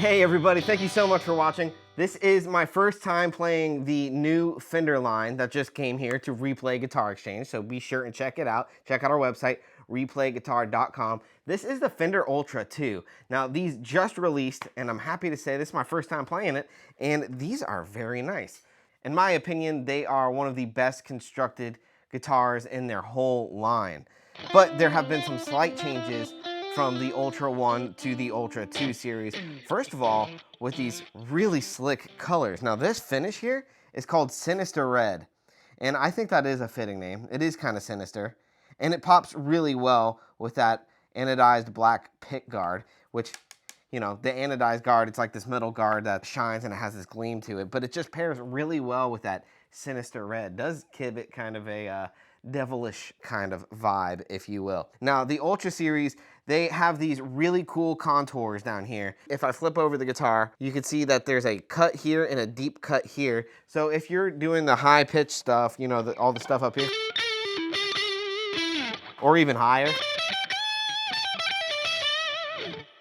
Hey everybody, thank you so much for watching. This is my first time playing the new Fender line that just came here to Replay Guitar Exchange, so be sure and check it out. Check out our website, replayguitar.com. This is the Fender Ultra II. Now these just released, and I'm happy to say this is my first time playing it, and these are very nice. In my opinion, they are one of the best constructed guitars in their whole line. But there have been some slight changes from the Ultra 1 to the Ultra 2 series. First of all, with these really slick colors. Now this finish here is called Sinister Red, and I think that is a fitting name. It is kind of sinister, and it pops really well with that anodized black pickguard, which, you know, the anodized guard, it's like this metal guard that shines and it has this gleam to it, but it just pairs really well with that Sinister Red. Does give it kind of a devilish kind of vibe, if you will. Now, the Ultra series, they have these really cool contours down here. If I flip over the guitar, you can see that there's a cut here and a deep cut here. So if you're doing the high pitch stuff, you know, all the stuff up here, or even higher,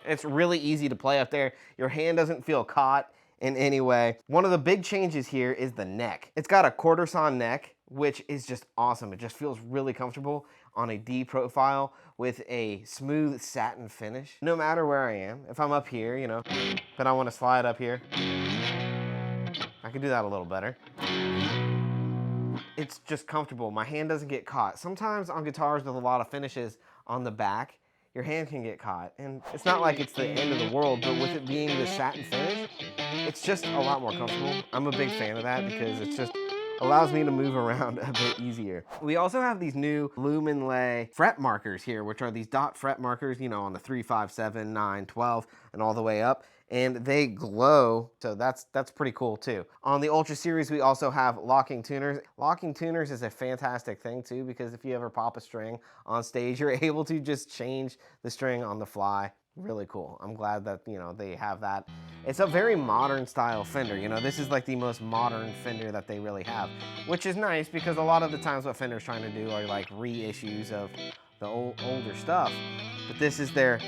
it's really easy to play up there. Your hand doesn't feel caught in any way. One of the big changes here is the neck. It's got a quartersawn neck, which is just awesome. It just feels really comfortable on a D profile with a smooth satin finish. No matter where I am, if I'm up here, you know, but I want to slide up here, I can do that a little better. It's just comfortable. My hand doesn't get caught. Sometimes on guitars with a lot of finishes on the back, your hand can get caught, and it's not like it's the end of the world, but with it being the satin finish, it's just a lot more comfortable. I'm a big fan of that because it's just allows me to move around a bit easier. We also have these new Luminlay fret markers here, which are these dot fret markers, you know, on the 3, 5, 7, 9, 12, and all the way up. And they glow, so that's pretty cool too. On the Ultra series, we also have locking tuners. Locking tuners is a fantastic thing too, because if you ever pop a string on stage, you're able to just change the string on the fly. Really cool. I'm glad that, you know, they have that. It's a very modern style Fender. You know, this is like the most modern Fender that they really have, which is nice because a lot of the times what Fender's trying to do are like reissues of the older stuff. But this is their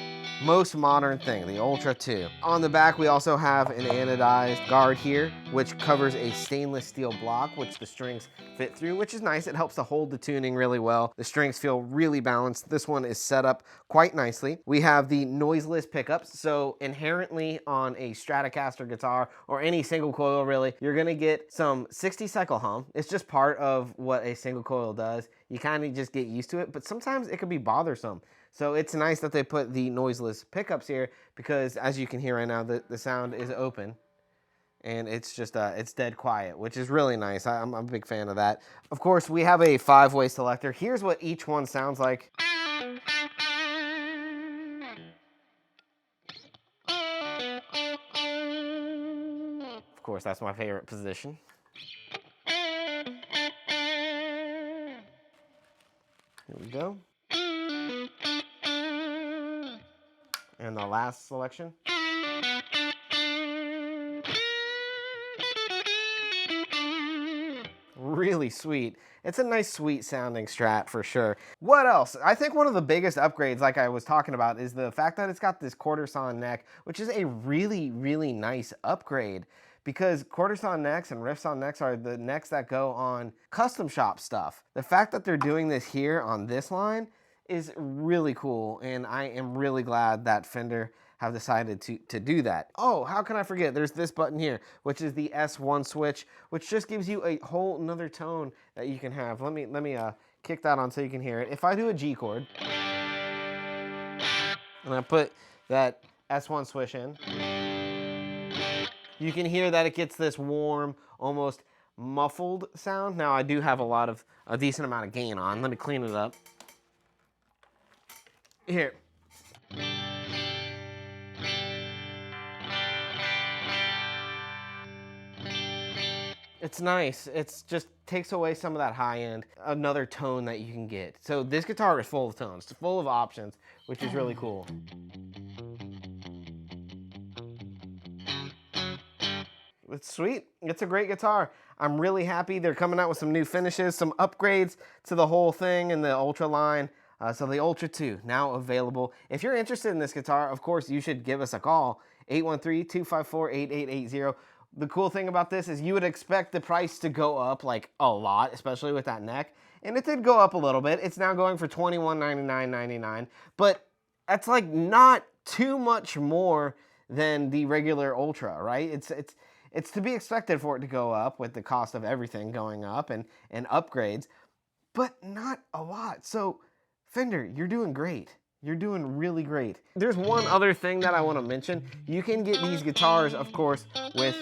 most modern thing, the Ultra II. On the back, we also have an anodized guard here, which covers a stainless steel block, which the strings fit through, which is nice. It helps to hold the tuning really well. The strings feel really balanced. This one is set up quite nicely. We have the noiseless pickups. So inherently on a Stratocaster guitar, or any single coil really, you're gonna get some 60 cycle hum. It's just part of what a single coil does. You kind of just get used to it, but sometimes it can be bothersome. So it's nice that they put the noiseless pickups here because as you can hear right now, the sound is open and it's just, it's dead quiet, which is really nice. I'm a big fan of that. Of course, we have a 5-way selector. Here's what each one sounds like. Of course, that's my favorite position. Here we go. And the last selection. Really sweet. It's a nice, sweet sounding Strat for sure. What else? I think one of the biggest upgrades, like I was talking about, is the fact that it's got this quartersawn neck, which is a really, really nice upgrade because quartersawn necks and riffsawn necks are the necks that go on custom shop stuff. The fact that they're doing this here on this line is really cool, and I am really glad that Fender have decided to do that. Oh, how can I forget? There's this button here, which is the S1 switch, which just gives you a whole nother tone that you can have. Let me kick that on so you can hear it. If I do a G chord, and I put that S1 switch in, you can hear that it gets this warm, almost muffled sound. Now I do have a decent amount of gain on. Let me clean it up. Here. It's nice. It's just takes away some of that high end, another tone that you can get. So this guitar is full of tones, it's full of options, which is really cool. It's sweet. It's a great guitar. I'm really happy. They're coming out with some new finishes, some upgrades to the whole thing in the Ultra line. So the Ultra II, now available. If you're interested in this guitar, of course, you should give us a call 813-254-8880. The cool thing about this is you would expect the price to go up like a lot, especially with that neck. And it did go up a little bit. It's now going for $21.99.99, but that's like not too much more than the regular Ultra, right? It's to be expected for it to go up with the cost of everything going up and upgrades, but not a lot. So Fender, you're doing great. You're doing really great. There's one other thing that I want to mention. You can get these guitars, of course, with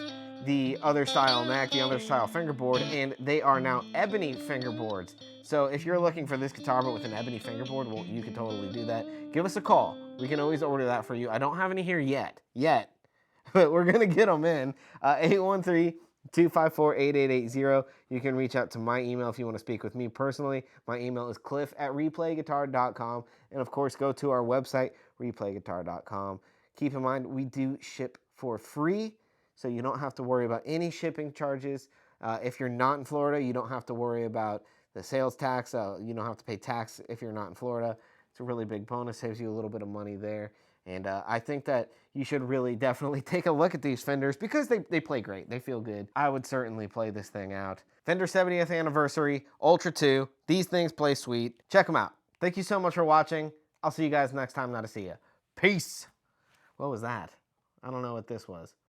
the other style neck, the other style fingerboard, and they are now ebony fingerboards. So if you're looking for this guitar but with an ebony fingerboard, well, you can totally do that. Give us a call. We can always order that for you. I don't have any here yet, but we're gonna get them in. 813-254-8880. You can reach out to my email if you want to speak with me personally. My email is cliff@replayguitar.com. And of course, go to our website, replayguitar.com. Keep in mind, we do ship for free, so you don't have to worry about any shipping charges. If you're not in Florida, you don't have to worry about the sales tax. You don't have to pay tax if you're not in Florida. It's a really big bonus, saves you a little bit of money there. And I think that you should really definitely take a look at these Fenders because they play great. They feel good. I would certainly play this thing out. Fender 70th anniversary, Ultra II. These things play sweet. Check them out. Thank you so much for watching. I'll see you guys next time. Now to see you. Peace. What was that? I don't know what this was.